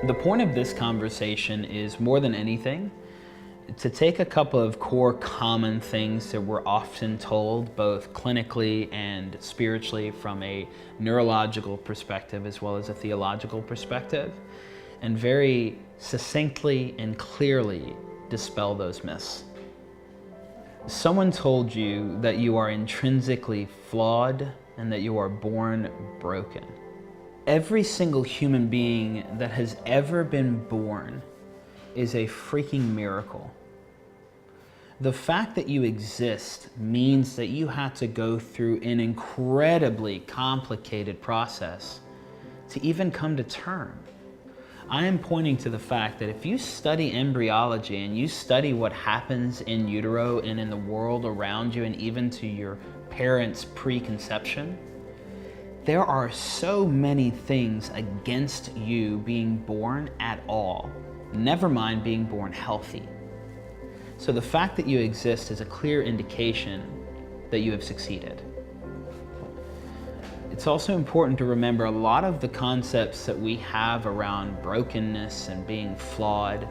The point of this conversation is, more than anything, to take a couple of core common things that we're often told, both clinically and spiritually, from a neurological perspective as well as a theological perspective, and very succinctly and clearly dispel those myths. Someone told you that you are intrinsically flawed and that you are born broken. Every single human being that has ever been born is a freaking miracle. The fact that you exist means that you had to go through an incredibly complicated process to even come to term. I am pointing to the fact that if you study embryology and you study what happens in utero and in the world around you and even to your parents' preconception, there are so many things against you being born at all, never mind being born healthy. So the fact that you exist is a clear indication that you have succeeded. It's also important to remember a lot of the concepts that we have around brokenness and being flawed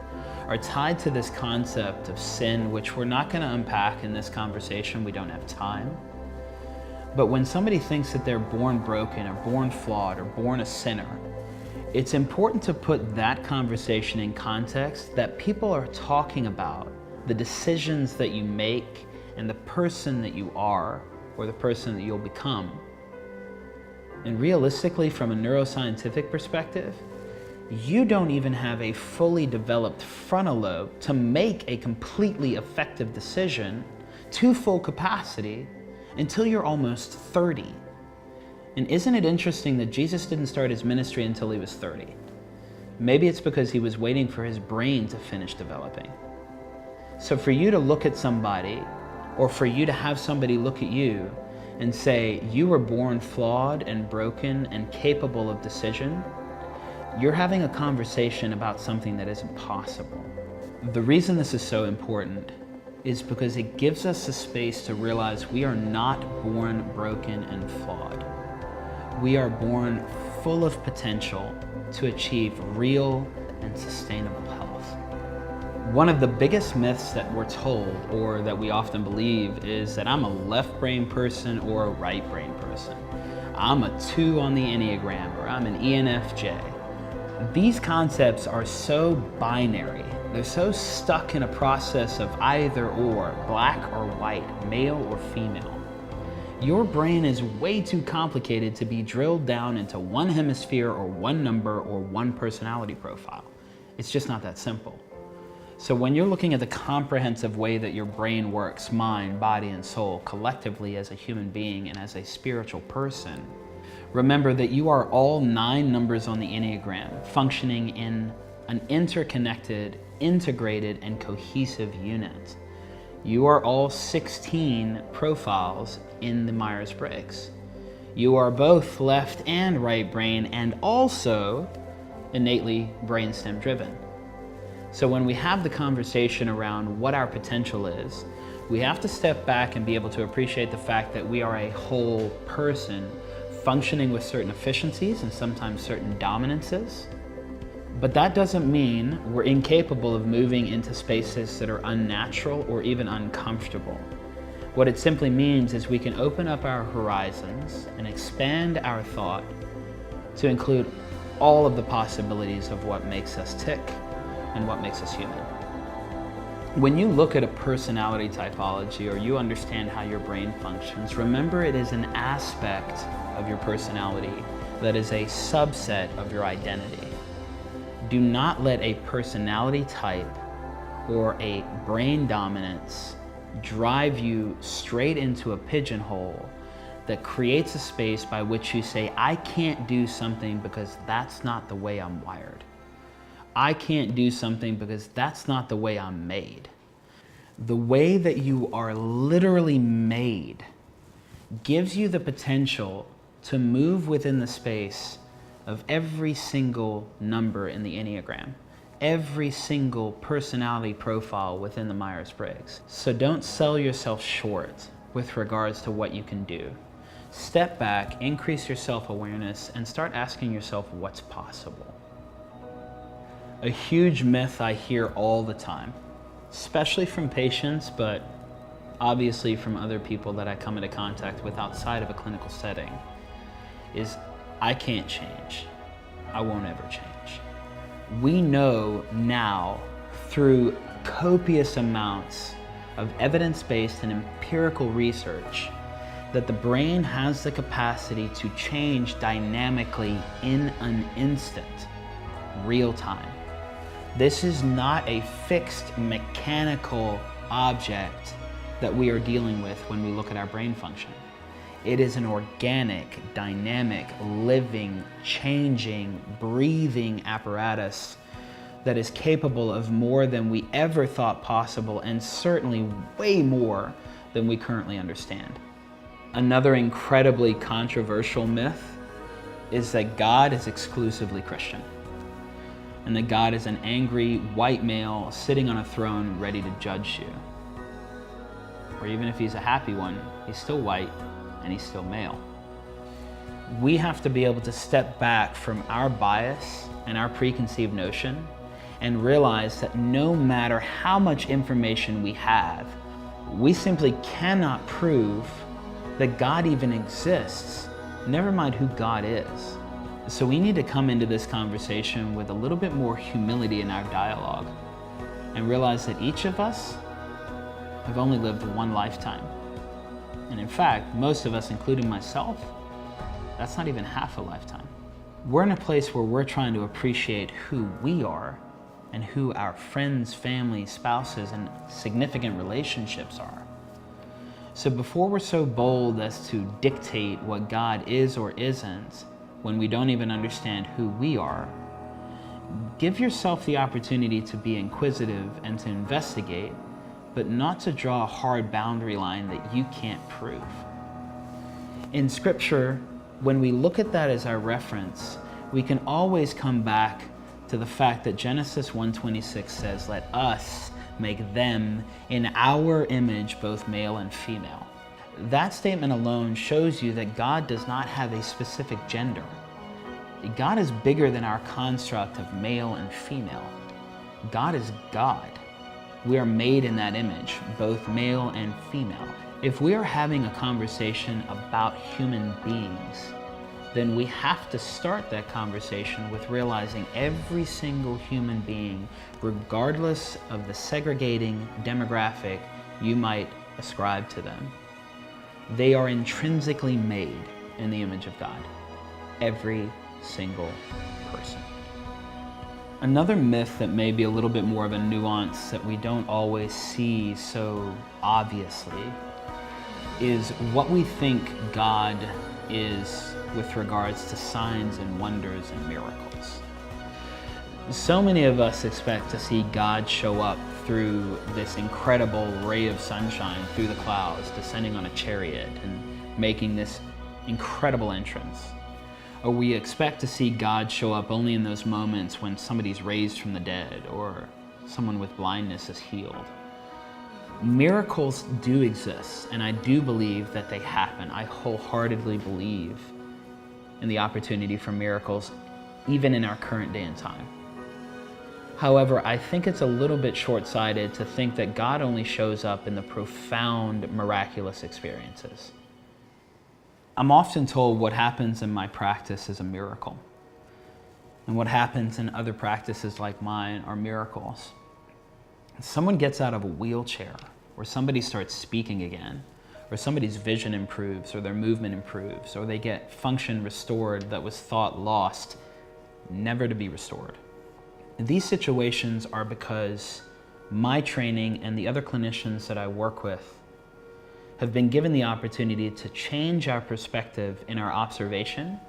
are tied to this concept of sin, which we're not going to unpack in this conversation. We don't have time. But when somebody thinks that they're born broken or born flawed or born a sinner, it's important to put that conversation in context that people are talking about the decisions that you make and the person that you are or the person that you'll become. And realistically, from a neuroscientific perspective, you don't even have a fully developed frontal lobe to make a completely effective decision to full capacity until you're almost 30. And isn't it interesting that Jesus didn't start his ministry until he was 30? Maybe it's because he was waiting for his brain to finish developing. So for you to look at somebody, or for you to have somebody look at you and say, you were born flawed and broken and capable of decision, you're having a conversation about something that isn't possible. The reason this is so important is because it gives us the space to realize we are not born broken and flawed. We are born full of potential to achieve real and sustainable health. One of the biggest myths that we're told, or that we often believe, is that I'm a left brain person or a right brain person. I'm a 2 on the Enneagram, or I'm an ENFJ. These concepts are so binary. They're so stuck in a process of either or, black or white, male or female. Your brain is way too complicated to be drilled down into one hemisphere or one number or one personality profile. It's just not that simple. So when you're looking at the comprehensive way that your brain works, mind, body, and soul, collectively as a human being and as a spiritual person, remember that you are all 9 numbers on the Enneagram functioning in an interconnected, integrated, and cohesive unit. You are all 16 profiles in the Myers-Briggs. You are both left and right brain and also innately brainstem driven. So when we have the conversation around what our potential is, we have to step back and be able to appreciate the fact that we are a whole person functioning with certain efficiencies and sometimes certain dominances. But that doesn't mean we're incapable of moving into spaces that are unnatural or even uncomfortable. What it simply means is we can open up our horizons and expand our thought to include all of the possibilities of what makes us tick and what makes us human. When you look at a personality typology or you understand how your brain functions, remember it is an aspect of your personality that is a subset of your identity. Do not let a personality type or a brain dominance drive you straight into a pigeonhole that creates a space by which you say, I can't do something because that's not the way I'm wired. I can't do something because that's not the way I'm made. The way that you are literally made gives you the potential to move within the space of every single number in the Enneagram, every single personality profile within the Myers-Briggs. So don't sell yourself short with regards to what you can do. Step back, increase your self-awareness, and start asking yourself what's possible. A huge myth I hear all the time, especially from patients, but obviously from other people that I come into contact with outside of a clinical setting, is I can't change. I won't ever change. We know now through copious amounts of evidence-based and empirical research that the brain has the capacity to change dynamically in an instant, real time. This is not a fixed mechanical object that we are dealing with when we look at our brain function. It is an organic, dynamic, living, changing, breathing apparatus that is capable of more than we ever thought possible, and certainly way more than we currently understand. Another incredibly controversial myth is that God is exclusively Christian, and that God is an angry white male sitting on a throne ready to judge you. Or even if he's a happy one, he's still white and he's still male. We have to be able to step back from our bias and our preconceived notion and realize that no matter how much information we have, we simply cannot prove that God even exists, never mind who God is. So we need to come into this conversation with a little bit more humility in our dialogue and realize that each of us have only lived one lifetime. And in fact, most of us, including myself, that's not even half a lifetime. We're in a place where we're trying to appreciate who we are and who our friends, family, spouses, and significant relationships are. So before we're so bold as to dictate what God is or isn't when we don't even understand who we are, give yourself the opportunity to be inquisitive and to investigate, but not to draw a hard boundary line that you can't prove. In Scripture, when we look at that as our reference, we can always come back to the fact that Genesis 1:26 says, "Let us make them in our image, both male and female." That statement alone shows you that God does not have a specific gender. God is bigger than our construct of male and female. God is God. We are made in that image, both male and female. If we are having a conversation about human beings, then we have to start that conversation with realizing every single human being, regardless of the segregating demographic you might ascribe to them, they are intrinsically made in the image of God. Every single person. Another myth that may be a little bit more of a nuance that we don't always see so obviously is what we think God is with regards to signs and wonders and miracles. So many of us expect to see God show up through this incredible ray of sunshine through the clouds, descending on a chariot and making this incredible entrance. Or we expect to see God show up only in those moments when somebody's raised from the dead or someone with blindness is healed. Miracles do exist, and I do believe that they happen. I wholeheartedly believe in the opportunity for miracles, even in our current day and time. However, I think it's a little bit short-sighted to think that God only shows up in the profound, miraculous experiences. I'm often told what happens in my practice is a miracle, and what happens in other practices like mine are miracles. Someone gets out of a wheelchair, or somebody starts speaking again, or somebody's vision improves, or their movement improves, or they get function restored that was thought lost, never to be restored. These situations are because my training and the other clinicians that I work with have been given the opportunity to change our perspective in our observation,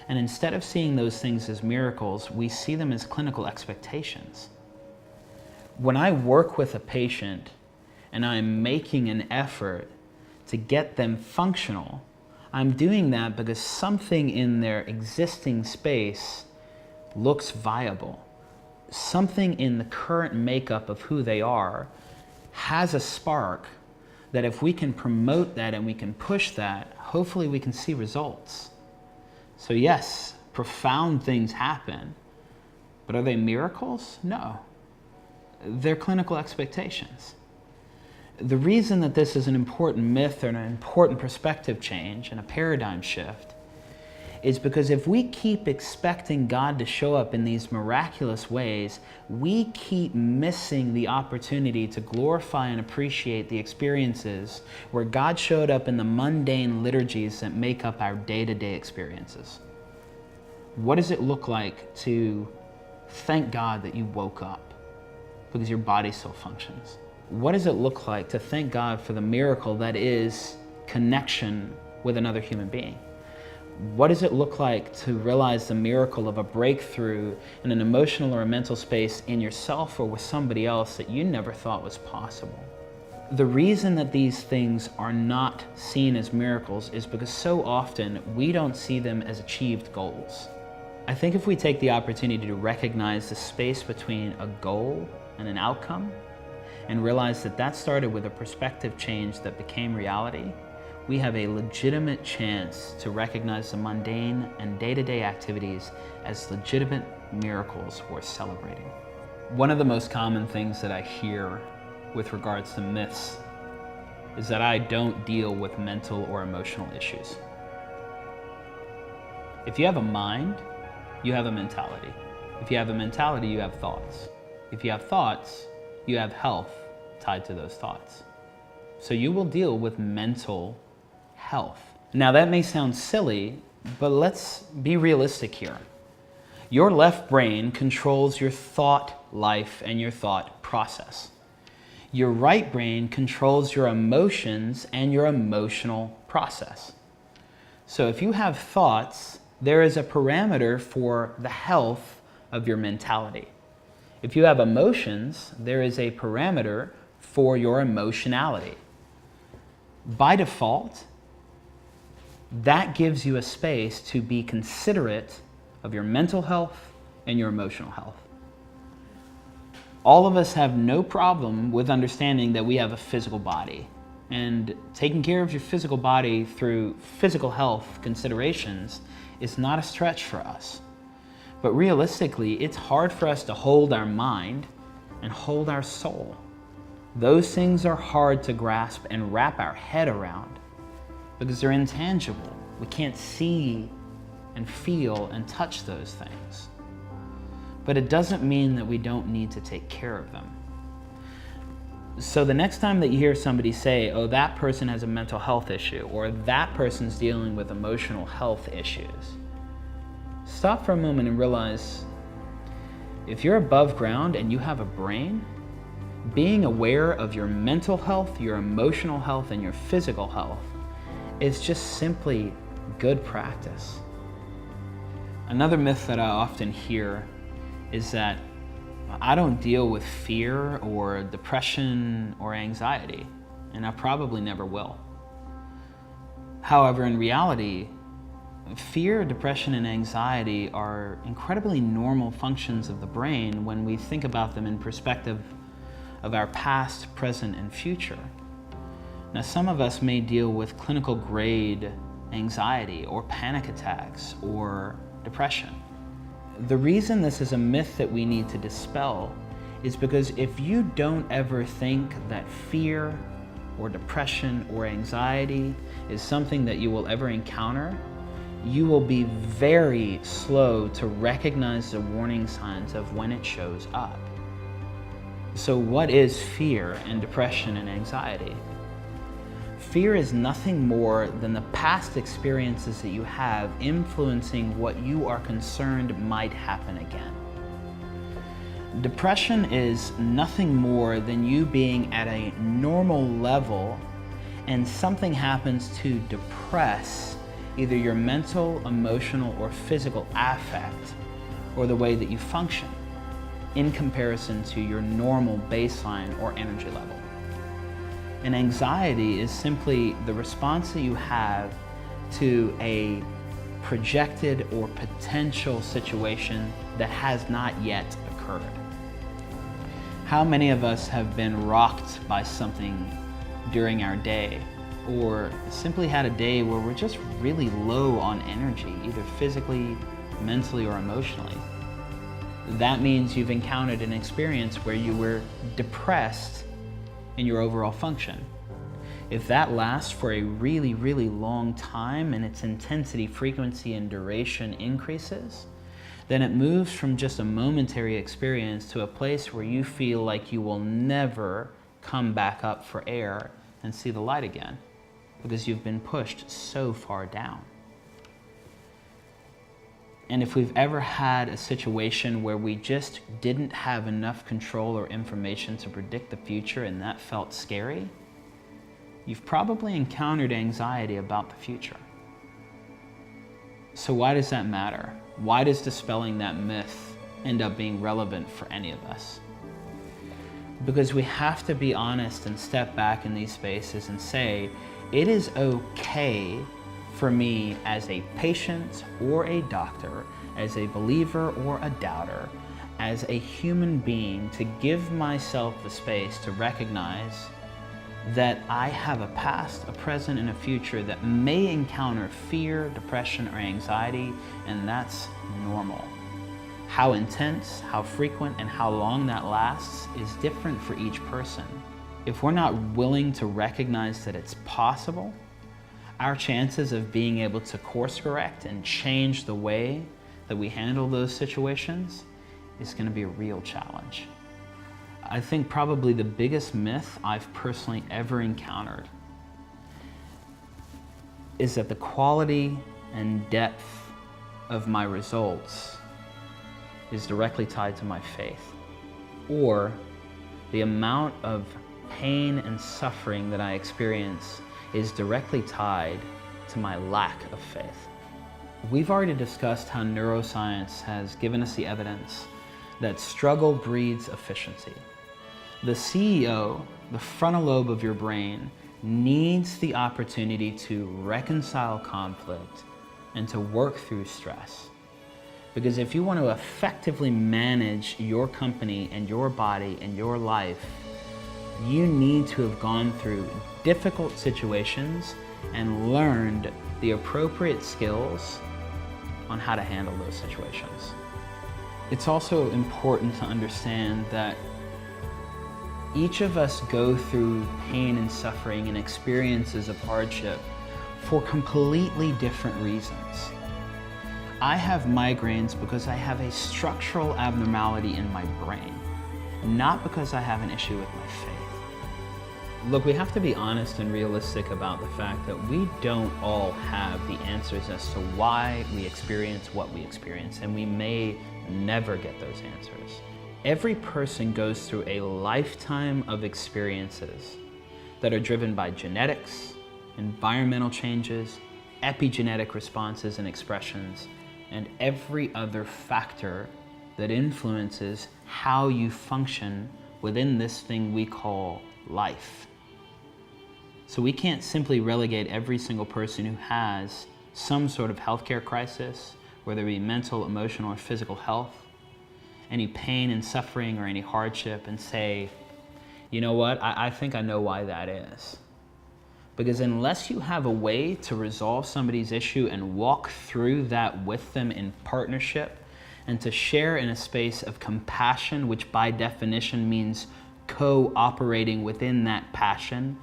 and instead of seeing those things as miracles, we see them as clinical expectations. When I work with a patient and I'm making an effort to get them functional, I'm doing that because something in their existing space looks viable. Something in the current makeup of who they are has a spark that if we can promote that and we can push that, hopefully we can see results. So yes, profound things happen, But are they miracles? No. They're clinical expectations. The reason that this is an important myth or an important perspective change and a paradigm shift is because if we keep expecting God to show up in these miraculous ways, we keep missing the opportunity to glorify and appreciate the experiences where God showed up in the mundane liturgies that make up our day-to-day experiences. What does it look like to thank God that you woke up because your body still functions? What does it look like to thank God for the miracle that is connection with another human being? What does it look like to realize the miracle of a breakthrough in an emotional or a mental space in yourself or with somebody else that you never thought was possible? The reason that these things are not seen as miracles is because so often we don't see them as achieved goals. I think if we take the opportunity to recognize the space between a goal and an outcome and realize that that started with a perspective change that became reality, we have a legitimate chance to recognize the mundane and day-to-day activities as legitimate miracles worth celebrating. One of the most common things that I hear with regards to myths is that I don't deal with mental or emotional issues. If you have a mind, you have a mentality. If you have a mentality, you have thoughts. If you have thoughts, you have health tied to those thoughts. So you will deal with mental health. Now that may sound silly, but let's be realistic here. Your left brain controls your thought life and your thought process. Your right brain controls your emotions and your emotional process. So if you have thoughts, there is a parameter for the health of your mentality. If you have emotions, there is a parameter for your emotionality. By default, that gives you a space to be considerate of your mental health and your emotional health. All of us have no problem with understanding that we have a physical body, and taking care of your physical body through physical health considerations is not a stretch for us. But realistically, it's hard for us to hold our mind and hold our soul. Those things are hard to grasp and wrap our head around because they're intangible. We can't see and feel and touch those things. But it doesn't mean that we don't need to take care of them. So the next time that you hear somebody say, oh, that person has a mental health issue, or that person's dealing with emotional health issues, stop for a moment and realize, if you're above ground and you have a brain, being aware of your mental health, your emotional health, and your physical health is just simply good practice. Another myth that I often hear is that I don't deal with fear or depression or anxiety, and I probably never will. However, in reality, fear, depression, and anxiety are incredibly normal functions of the brain when we think about them in perspective of our past, present, and future. Now, some of us may deal with clinical grade anxiety or panic attacks or depression. The reason this is a myth that we need to dispel is because if you don't ever think that fear or depression or anxiety is something that you will ever encounter, you will be very slow to recognize the warning signs of when it shows up. So what is fear and depression and anxiety? Fear is nothing more than the past experiences that you have influencing what you are concerned might happen again. Depression is nothing more than you being at a normal level and something happens to depress either your mental, emotional, or physical affect or the way that you function in comparison to your normal baseline or energy level. And anxiety is simply the response that you have to a projected or potential situation that has not yet occurred. How many of us have been rocked by something during our day, or simply had a day where we're just really low on energy, either physically, mentally, or emotionally? that means you've encountered an experience where you were depressed in your overall function. If that lasts for a really, really long time and its intensity, frequency, and duration increases, then it moves from just a momentary experience to a place where you feel like you will never come back up for air and see the light again because you've been pushed so far down. And if we've ever had a situation where we just didn't have enough control or information to predict the future and that felt scary, you've probably encountered anxiety about the future. So why does that matter? Why does dispelling that myth end up being relevant for any of us? Because we have to be honest and step back in these spaces and say, it is okay for me as a patient or a doctor, as a believer or a doubter, as a human being, to give myself the space to recognize that I have a past, a present, and a future that may encounter fear, depression, or anxiety, and that's normal. How intense, how frequent, and how long that lasts is different for each person. If we're not willing to recognize that it's possible, our chances of being able to course correct and change the way that we handle those situations is going to be a real challenge. I think probably the biggest myth I've personally ever encountered is that the quality and depth of my results is directly tied to my faith, or the amount of pain and suffering that I experience is directly tied to my lack of faith. We've already discussed how neuroscience has given us the evidence that struggle breeds efficiency. The CEO, the frontal lobe of your brain, needs the opportunity to reconcile conflict and to work through stress. Because if you want to effectively manage your company and your body and your life, you need to have gone through difficult situations and learned the appropriate skills on how to handle those situations. It's also important to understand that each of us go through pain and suffering and experiences of hardship for completely different reasons. I have migraines because I have a structural abnormality in my brain, not because I have an issue with my faith. Look, we have to be honest and realistic about the fact that we don't all have the answers as to why we experience what we experience, and we may never get those answers. Every person goes through a lifetime of experiences that are driven by genetics, environmental changes, epigenetic responses and expressions, and every other factor that influences how you function within this thing we call life. So we can't simply relegate every single person who has some sort of healthcare crisis, whether it be mental, emotional, or physical health, any pain and suffering or any hardship, and say, you know what, I think I know why that is. Because unless you have a way to resolve somebody's issue and walk through that with them in partnership, and to share in a space of compassion, which by definition means cooperating within that passion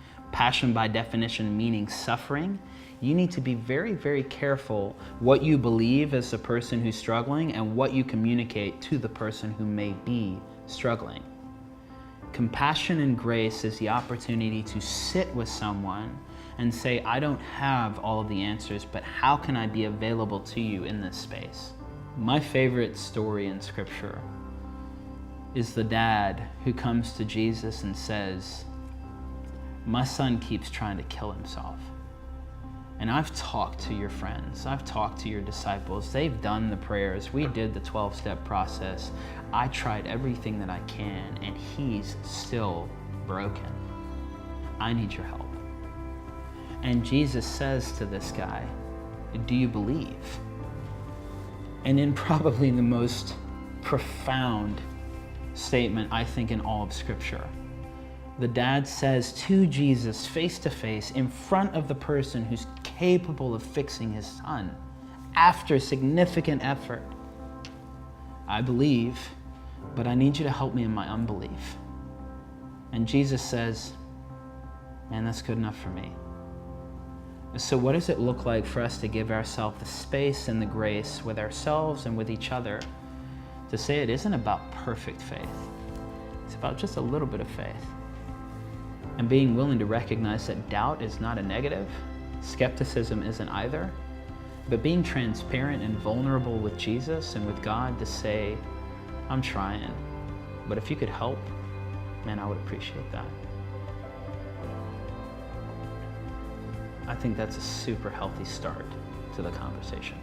by definition meaning suffering, you need to be very, very careful what you believe as the person who's struggling and what you communicate to the person who may be struggling. Compassion and grace is the opportunity to sit with someone and say, I don't have all of the answers, but how can I be available to you in this space? My favorite story in Scripture is the dad who comes to Jesus and says, my son keeps trying to kill himself. And I've talked to your friends, I've talked to your disciples, they've done the prayers, we did the 12-step process. I tried everything that I can, and he's still broken. I need your help. And Jesus says to this guy, do you believe? And in probably the most profound statement, I think, in all of Scripture, the dad says to Jesus face to face in front of the person who's capable of fixing his son, after significant effort, I believe. but I need you to help me in my unbelief. And Jesus says, man, that's good enough for me. So what does it look like for us to give ourselves the space and the grace with ourselves and with each other to say it isn't about perfect faith. It's about just a little bit of faith. And being willing to recognize that doubt is not a negative, skepticism isn't either, but being transparent and vulnerable with Jesus and with God to say, I'm trying, but if you could help, man, I would appreciate that. I think that's a super healthy start to the conversation.